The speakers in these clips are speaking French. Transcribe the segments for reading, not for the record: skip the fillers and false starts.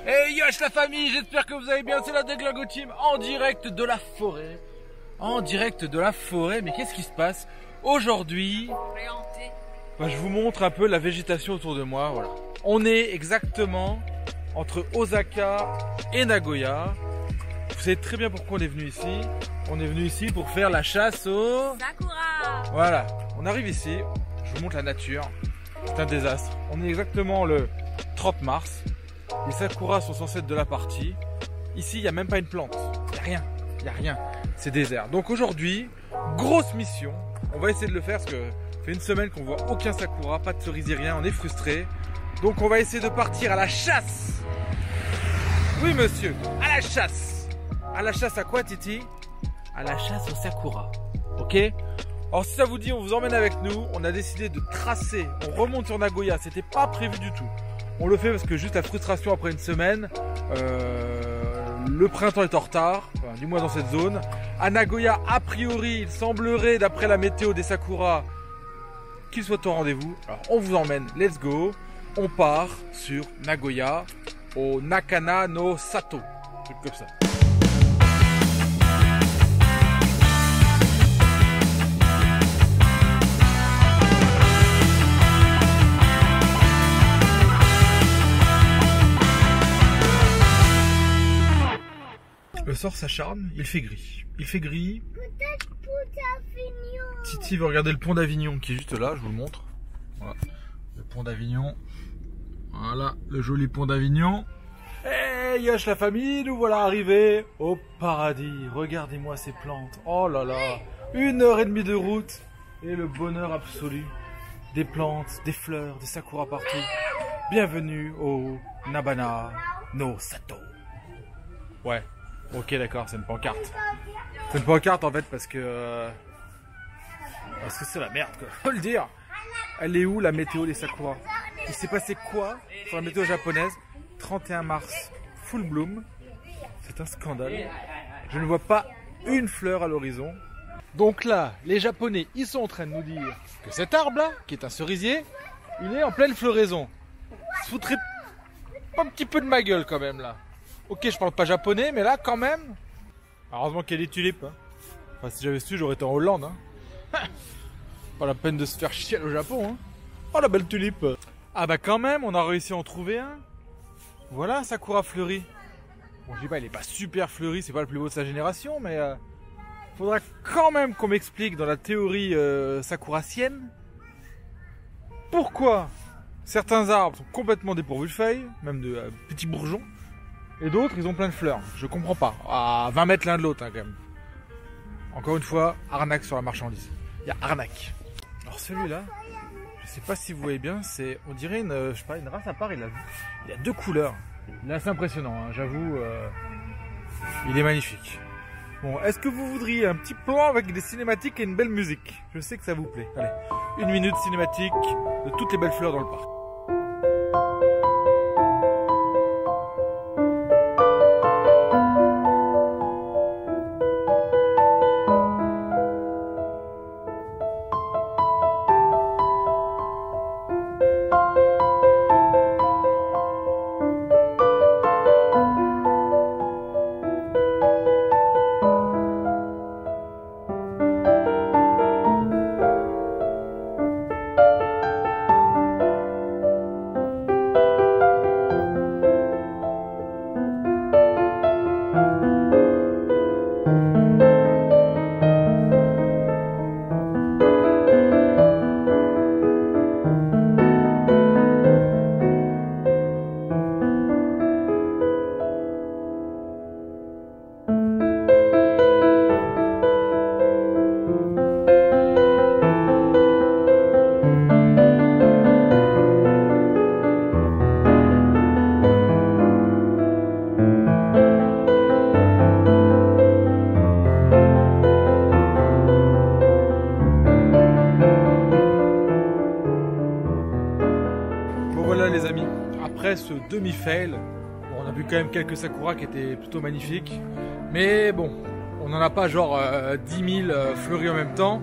Hey yosh la famille, j'espère que vous allez bien, c'est la Deglingo Team en direct de la forêt. En direct de la forêt, mais qu'est-ce qui se passe aujourd'hui? Je vous montre un peu la végétation autour de moi, voilà. On est exactement entre Osaka et Nagoya. Vous savez très bien pourquoi on est venu ici. On est venu ici pour faire la chasse au... Sakura. Voilà, on arrive ici, je vous montre la nature. C'est un désastre. On est exactement le 30 mars. Les sakuras sont censés être de la partie. Ici, il n'y a même pas une plante. Il n'y a rien. Il n'y a rien. C'est désert. Donc aujourd'hui, grosse mission. On va essayer de le faire parce que ça fait une semaine qu'on voit aucun sakura, pas de cerisier, rien. On est frustrés. Donc on va essayer de partir à la chasse. Oui monsieur, à la chasse. À la chasse à quoi Titi? À la chasse au sakura. Ok? Alors si ça vous dit, on vous emmène avec nous. On a décidé de tracer. On remonte sur Nagoya. C'était pas prévu du tout. On le fait parce que juste la frustration après une semaine, le printemps est en retard, enfin, du moins dans cette zone. À Nagoya, a priori, il semblerait, d'après la météo des Sakura, qu'il soit au rendez-vous. Alors on vous emmène, let's go. On part sur Nagoya, au Nakana no Sato, un truc comme ça. Le sort s'acharne, il fait gris. Il fait gris. Peut-être pour Avignon. Titi veut regarder le pont d'Avignon qui est juste là, je vous le montre. Voilà. Le pont d'Avignon. Voilà, le joli pont d'Avignon. Hey, yosh la famille, nous voilà arrivés au paradis. Regardez-moi ces plantes. Oh là là. 1h30 de route et le bonheur absolu. Des plantes, des fleurs, des sakuras partout. Bienvenue au Nabana no Sato. Ouais. Ok d'accord, c'est une pancarte. C'est une pancarte en fait parce que c'est la merde quoi, faut le dire. Elle est où la météo des Sakura? Il s'est passé quoi sur la météo japonaise? 31 mars, full bloom. C'est un scandale. Je ne vois pas une fleur à l'horizon. Donc là, les Japonais, ils sont en train de nous dire que cet arbre là, qui est un cerisier, il est en pleine floraison. Ça se foutrait pas un petit peu de ma gueule quand même là. Ok, je parle pas japonais, mais là, quand même... Heureusement qu'il y a des tulipes. Hein. Enfin, si j'avais su, j'aurais été en Hollande. Hein. Pas la peine de se faire chier au Japon. Hein. Oh, la belle tulipe. Ah bah quand même, on a réussi à en trouver un. Voilà un sakura fleuri. Bon, je dis pas, il est pas super fleuri, c'est pas le plus beau de sa génération, mais... faudra quand même qu'on m'explique dans la théorie sakuracienne pourquoi certains arbres sont complètement dépourvus de feuilles, même de petits bourgeons, et d'autres, ils ont plein de fleurs. Je comprends pas. À 20 mètres l'un de l'autre, hein, quand même. Encore une fois, arnaque sur la marchandise. Il y a arnaque. Alors celui-là, je sais pas si vous voyez bien, c'est, on dirait une, je sais pas, une race à part. Il a deux couleurs. Il est assez impressionnant, hein, j'avoue. Il est magnifique. Bon, est-ce que vous voudriez un petit plan avec des cinématiques et une belle musique? Je sais que ça vous plaît. Allez, 1 minute cinématique de toutes les belles fleurs dans le parc. les amis, après ce demi-fail, on a vu quand même quelques sakura qui étaient plutôt magnifiques. Mais bon, on n'en a pas genre 10 000 fleuris en même temps.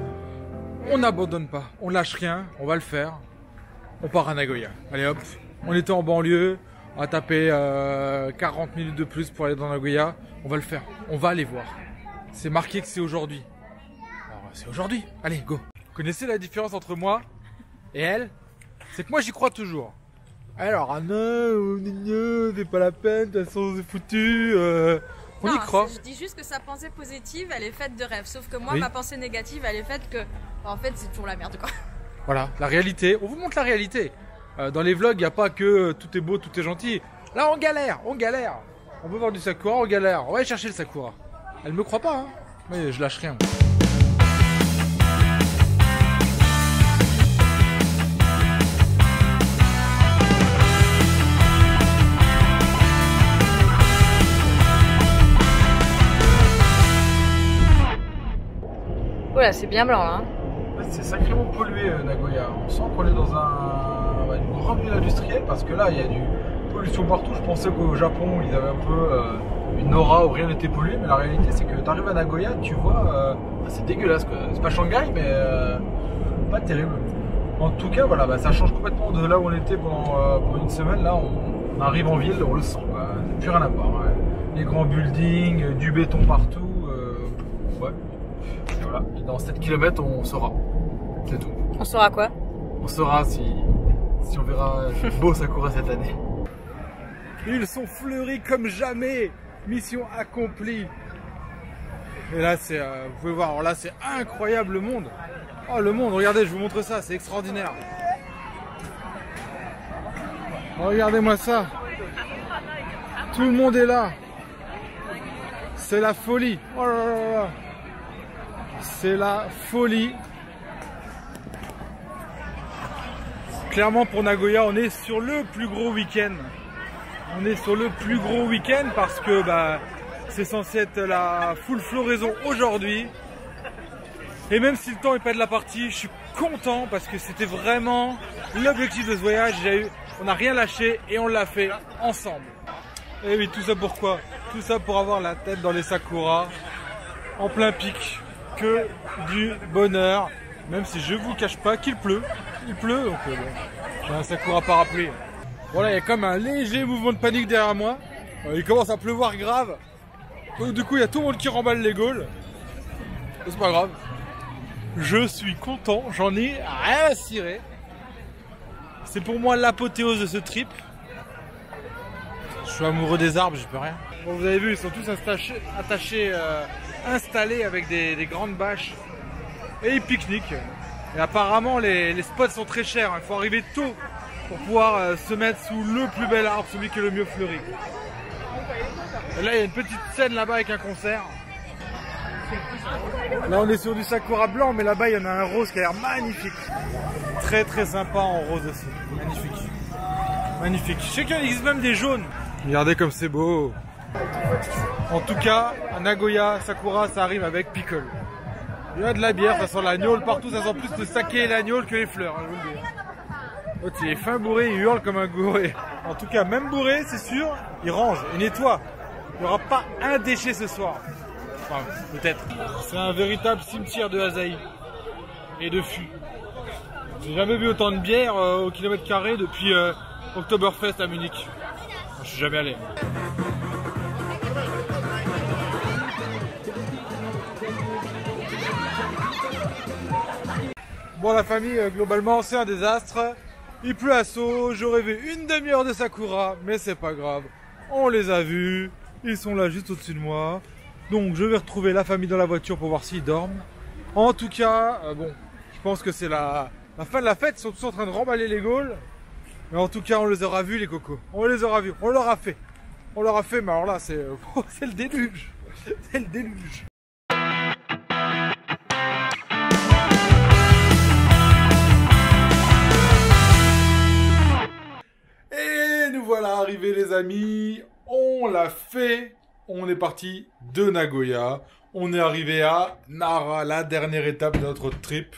On n'abandonne pas, on lâche rien, on va le faire. On part à Nagoya. Allez hop, on était en banlieue, On va taper 40 minutes de plus pour aller dans Nagoya. On va le faire. On va aller voir. C'est marqué que c'est aujourd'hui. Alors c'est aujourd'hui. Allez, go. Vous connaissez la différence entre moi et elle? C'est que moi j'y crois toujours. Alors, ah non, c'est pas la peine, de toute façon c'est foutu. On y croit. Je dis juste que sa pensée positive, elle est faite de rêve. Sauf que moi, Oui. ma pensée négative, elle est faite que, en fait, c'est toujours la merde, quoi. Voilà, la réalité. On vous montre la réalité. Dans les vlogs, il n'y a pas que tout est beau, tout est gentil. Là, on galère, on galère. On veut voir du sakura, on galère. On va aller chercher le sakura. Elle me croit pas, hein. Mais je lâche rien. Voilà, c'est bien blanc, hein. C'est sacrément pollué Nagoya. On sent qu'on est dans une grande ville industrielle parce que là il y a du pollution partout. Je pensais qu'au Japon ils avaient un peu une aura où rien n'était pollué, mais la réalité c'est que tu arrives à Nagoya, tu vois, c'est dégueulasse quoi. C'est pas Shanghai mais pas terrible. En tout cas voilà, ça change complètement de là où on était pendant une semaine. Là on arrive en ville, on le sent quoi. Plus rien à voir. Ouais. Les grands buildings, du béton partout. Ouais. Et voilà, et dans 7 km on saura. C'est tout. On saura quoi? On saura si on verra beau sakura cette année. Ils sont fleuris comme jamais. Mission accomplie. Et là c'est, vous pouvez voir, alors là c'est incroyable le monde. Oh le monde, regardez, je vous montre ça, c'est extraordinaire. Regardez-moi ça. Tout le monde est là. C'est la folie. Oh là là là. C'est la folie. Clairement pour Nagoya, on est sur le plus gros week-end. On est sur le plus gros week-end parce que c'est censé être la full floraison aujourd'hui. Et même si le temps n'est pas de la partie, je suis content parce que c'était vraiment l'objectif de ce voyage. On n'a rien lâché et on l'a fait ensemble. Et oui, tout ça pourquoi? Tout ça pour avoir la tête dans les sakuras en plein pic. Que du bonheur, même si je vous cache pas qu'il pleut. Il pleut, donc bon, j'ai un sakura parapluie. Voilà, il y a comme un léger mouvement de panique derrière moi. Il commence à pleuvoir grave. Donc du coup, il y a tout le monde qui remballe les gaules. C'est pas grave. Je suis content, j'en ai rien à cirer. C'est pour moi l'apothéose de ce trip. Je suis amoureux des arbres, je peux rien. Bon, vous avez vu, ils sont tous attachés, installés avec des grandes bâches. Et ils pique-niquent. Et apparemment, les spots sont très chers. Il faut arriver tôt pour pouvoir se mettre sous le plus bel arbre, celui qui est le mieux fleuri. Et là, il y a une petite scène là-bas avec un concert. Là, on est sur du sakura blanc, mais là-bas, il y en a un rose qui a l'air magnifique. Très très sympa en rose aussi. Magnifique. Magnifique. Je sais qu'il existe même des jaunes. Regardez comme c'est beau. En tout cas, à Nagoya, Sakura, ça arrive avec pickle. Il y a de la bière, ça sent l'agnole partout, ça sent plus le saké et l'agnole que les fleurs, hein, je vous le dis. L'autre, il est fin bourré, il hurle comme un gouré. En tout cas, même bourré, c'est sûr, il range, il nettoie. Il n'y aura pas un déchet ce soir. Enfin, peut-être. C'est un véritable cimetière de Asahi et de fûts. J'ai jamais vu autant de bière au kilomètre carré depuis Oktoberfest à Munich. Je suis jamais allé. Bon la famille, globalement c'est un désastre. Il pleut à saut, j'aurais vu une demi-heure de Sakura, mais c'est pas grave. On les a vus, ils sont là juste au-dessus de moi. Donc je vais retrouver la famille dans la voiture pour voir s'ils dorment. En tout cas, bon, je pense que c'est la fin de la fête, ils sont tous en train de remballer les gaules. Mais en tout cas, on les aura vus les cocos. On les aura vus, on leur a fait. On leur a fait, mais alors là, c'est le déluge. C'est le déluge. Et nous voilà arrivés les amis. On l'a fait. On est parti de Nagoya. On est arrivé à Nara, la dernière étape de notre trip.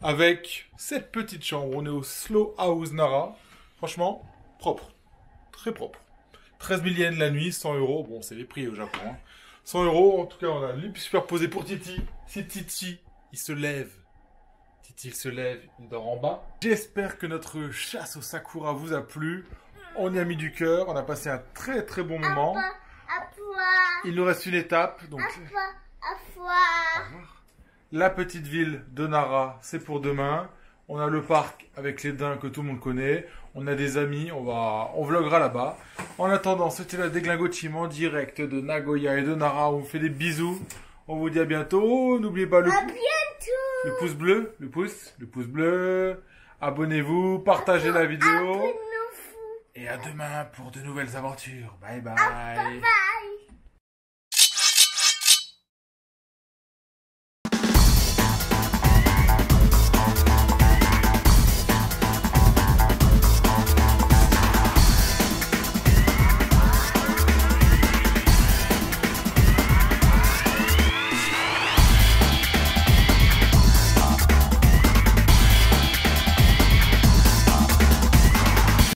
Avec cette petite chambre. On est au Slow House Nara. Franchement, propre. Très propre. 13 000 yens la nuit, 100 €. Bon, c'est les prix au Japon. Hein. 100 €. En tout cas, on a un lit superposé pour Titi. C'est Titi. Il se lève. Titi, il se lève. Il dort en bas. J'espère que notre chasse au Sakura vous a plu. On y a mis du cœur. On a passé un très très bon moment. À toi. Il nous reste une étape. Donc, À toi. la petite ville de Nara, c'est pour demain. On a le parc avec les daims que tout le monde connaît. On a des amis, on vloguera là-bas. En attendant, c'était la Déglingochim en direct de Nagoya et de Nara. On vous fait des bisous. On vous dit à bientôt. N'oubliez pas À bientôt. le pouce bleu, le pouce bleu. Abonnez-vous, partagez la vidéo. Abonnez-vous. Et à demain pour de nouvelles aventures. Bye bye. Bye bye.